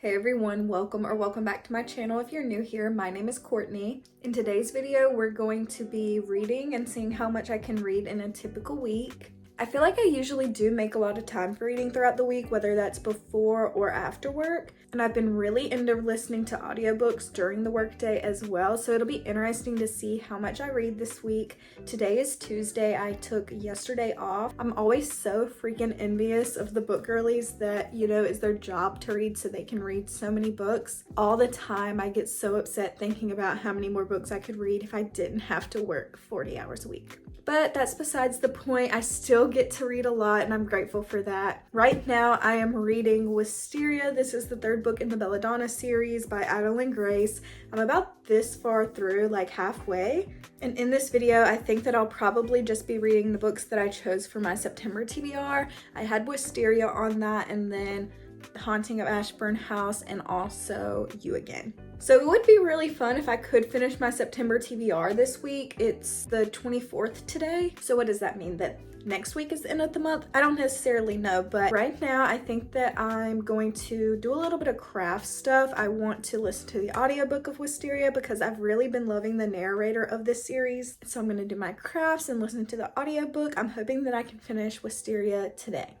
Hey everyone, welcome back to my channel. If you're new here, my name is Courtney. In today's video, we're going to be reading and seeing how much I can read in a typical week. I feel like I usually do make a lot of time for reading throughout the week, whether that's before or after work. And I've been really into listening to audiobooks during the workday as well. So it'll be interesting to see how much I read this week. Today is Tuesday. I took yesterday off. I'm always so freaking envious of the book girlies that, it's their job to read so they can read so many books. All the time I get so upset thinking about how many more books I could read if I didn't have to work 40 hours a week. But that's besides the point. I still get to read a lot and I'm grateful for that. Right now I am reading Wisteria. This is the third book in the Belladonna series by Adeline Grace. I'm about this far through, like halfway. And in this video, I think that I'll probably just be reading the books that I chose for my September TBR. I had Wisteria on that, and then The Haunting of Ashburn House, and also You Again. So it would be really fun if I could finish my September TBR this week. It's the 24th today. So what does that mean? That next week is the end of the month? I don't necessarily know, but right now I think that I'm going to do a little bit of craft stuff. I want to listen to the audiobook of Wisteria because I've really been loving the narrator of this series. So I'm going to do my crafts and listen to the audiobook. I'm hoping that I can finish Wisteria today.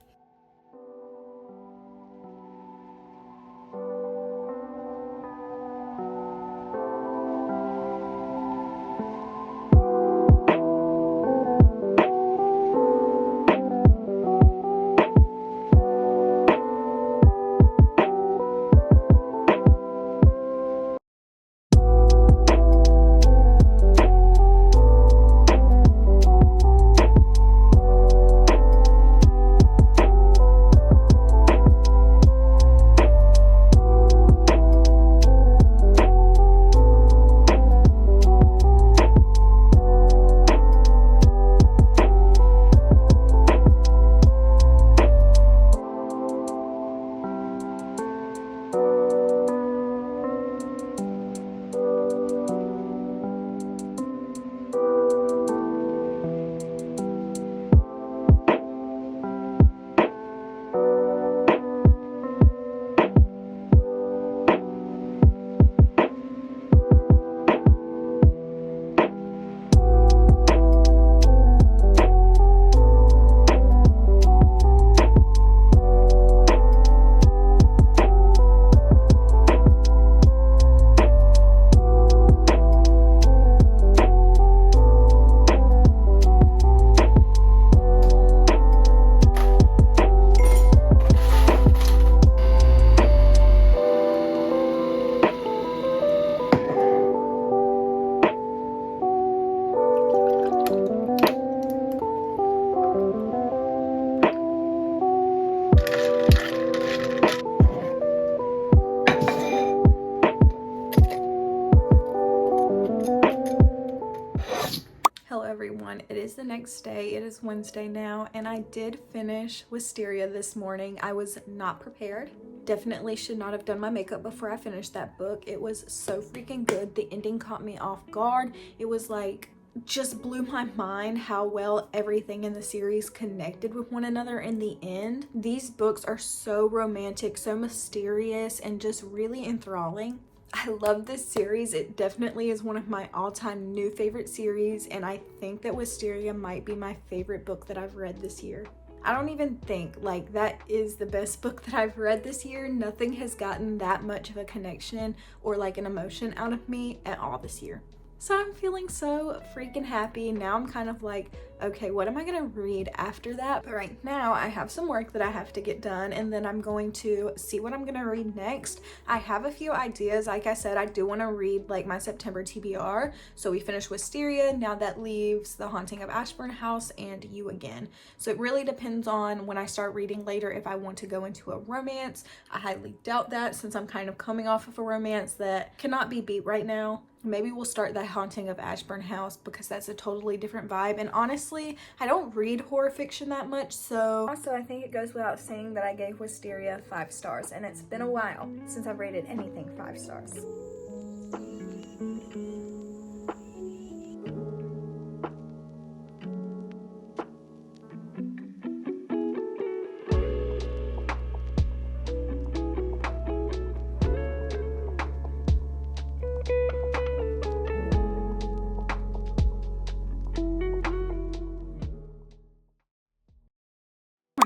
Hello everyone, it is the next day. It is Wednesday now, and I did finish Wisteria this morning. I was not prepared. Definitely should not have done my makeup before I finished that book. It was so freaking good. The ending caught me off guard. It was like, just blew my mind how well everything in the series connected with one another in the end. These books are so romantic, so mysterious, and just really enthralling. I love this series. It definitely is one of my all-time new favorite series, and I think that Wisteria might be my favorite book that I've read this year. I don't even think, like, that is the best book that I've read this year. Nothing has gotten that much of a connection or like an emotion out of me at all this year. So I'm feeling so freaking happy. Now I'm kind of like, okay, what am I gonna read after that? But right now I have some work that I have to get done, and then I'm going to see what I'm gonna read next. I have a few ideas. Like I said, I do wanna read like my September TBR. So we finished Wisteria. Now that leaves The Haunting of Ashburn House and You Again. So it really depends on when I start reading later if I want to go into a romance. I highly doubt that since I'm kind of coming off of a romance that cannot be beat right now. Maybe we'll start The Haunting of Ashburn House because that's a totally different vibe. And honestly, I don't read horror fiction that much, so also I think it goes without saying that I gave Wisteria 5 stars, and it's been a while since I've rated anything 5 stars.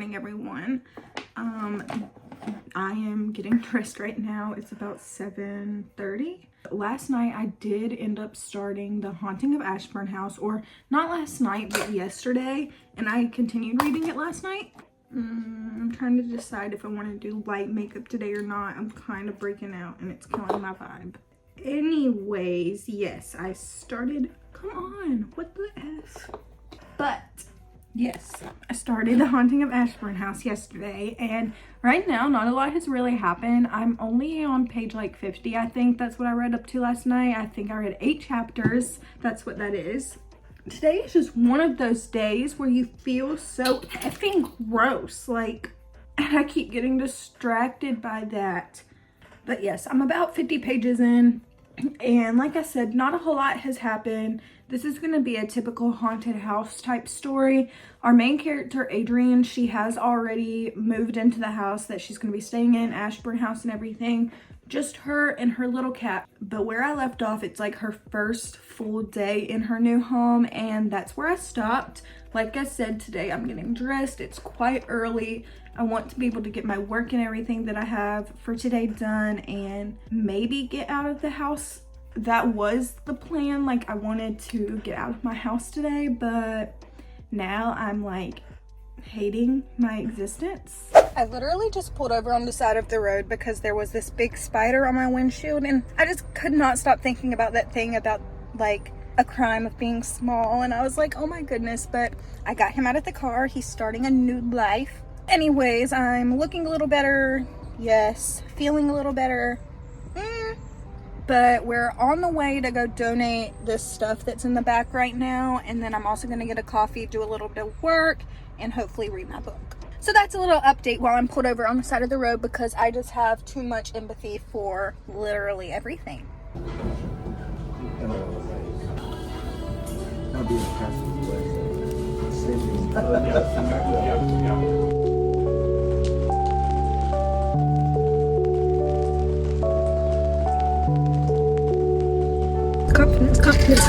morning, everyone. I am getting dressed right now. It's about 7:30. Last night I did end up starting The Haunting of Ashburn House, or not last night, but yesterday, and I continued reading it last night. I'm trying to decide if I want to do light makeup today or not. I'm kind of breaking out and it's killing my vibe. Anyways, yes, I started. Come on, what the F? But yes, I started The Haunting of Ashburn House yesterday, and right now not a lot has really happened. I'm only on page like 50. I think that's what I read up to last night. I think I read 8 chapters. That's what that is. Today is just one of those days where you feel so effing gross, like, and I keep getting distracted by that. But yes, I'm about 50 pages in, and like I said, not a whole lot has happened. This is going to be a typical haunted house type story. Our main character, Adrienne, she has already moved into the house that she's going to be staying in, Ashburn House and everything. Just her and her little cat. But where I left off, it's like her first full day in her new home, and that's where I stopped. Like I said, today I'm getting dressed. It's quite early. I want to be able to get my work and everything that I have for today done and maybe get out of the house. That was the plan. Like, I wanted to get out of my house today, but now I'm like hating my existence. I literally just pulled over on the side of the road because there was this big spider on my windshield, and I just could not stop thinking about that thing about like a crime of being small, and I was like, oh my goodness. But I got him out of the car. He's starting a new life. Anyways, I'm looking a little better. Yes, feeling a little better. But we're on the way to go donate this stuff that's in the back right now, and then I'm also going to get a coffee, do a little bit of work, and hopefully read my book. So that's a little update while I'm pulled over on the side of the road, because I just have too much empathy for literally everything. Confidence.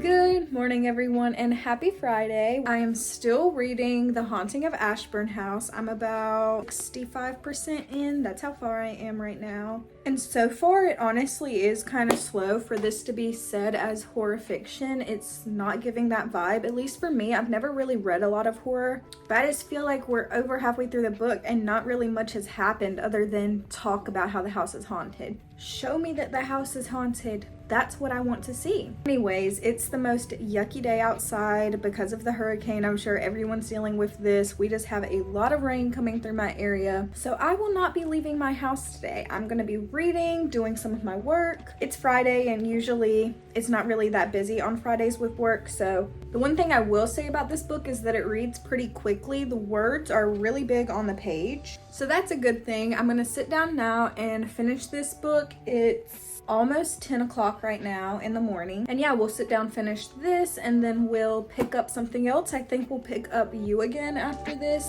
Good morning, everyone, and happy Friday. I am still reading The Haunting of Ashburn House. I'm about 65% in. That's how far I am right now. And so far, it honestly is kind of slow for this to be said as horror fiction. It's not giving that vibe, at least for me. I've never really read a lot of horror, but I just feel like we're over halfway through the book and not really much has happened other than talk about how the house is haunted. Show me that the house is haunted. That's what I want to see. Anyways, it's the most yucky day outside because of the hurricane. I'm sure everyone's dealing with this. We just have a lot of rain coming through my area. So I will not be leaving my house today. I'm gonna be reading, doing some of my work. It's Friday, and usually it's not really that busy on Fridays with work. So the one thing I will say about this book is that it reads pretty quickly. The words are really big on the page. So that's a good thing. I'm gonna sit down now and finish this book. It's almost 10 o'clock right now in the morning, and yeah, we'll sit down, finish this, and then we'll pick up something else. I think we'll pick up You again after this.